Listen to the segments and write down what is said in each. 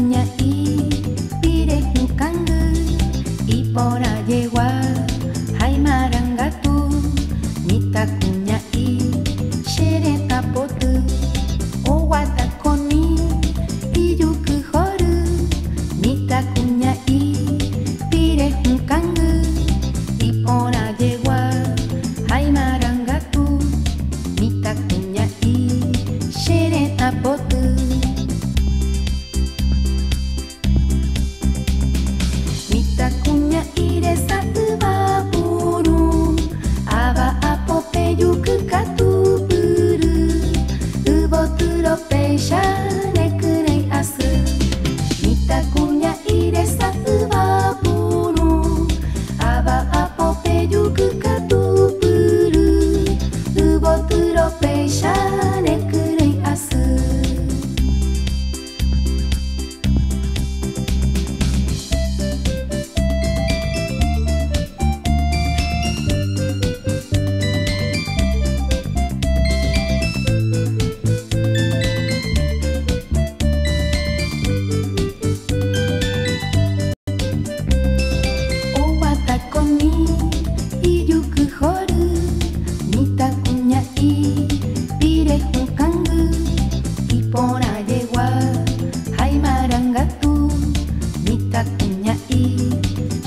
kunyai pire hukanggu ipora yewa hai marangatu mita kunyai shere tapotu owata koni iyuku horu mita kunyai pire hukanggu ipora yewa hai marangatu mita kunyai shere tapotu. Mita kunyai desa ubaburu aba apope yuku katuburu uboturo peisha nekurei asu. Mita kunyai desa ubaburu aba apope yuku katuburu uboturo peisha nekurei asu. Ipora yewa hai marangatu mita kunyai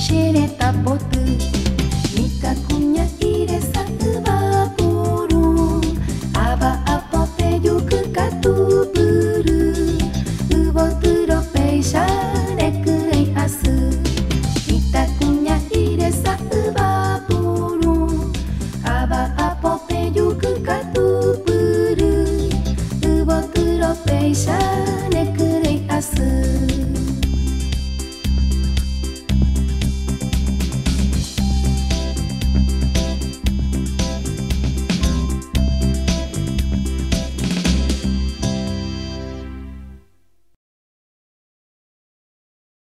shere tapotu.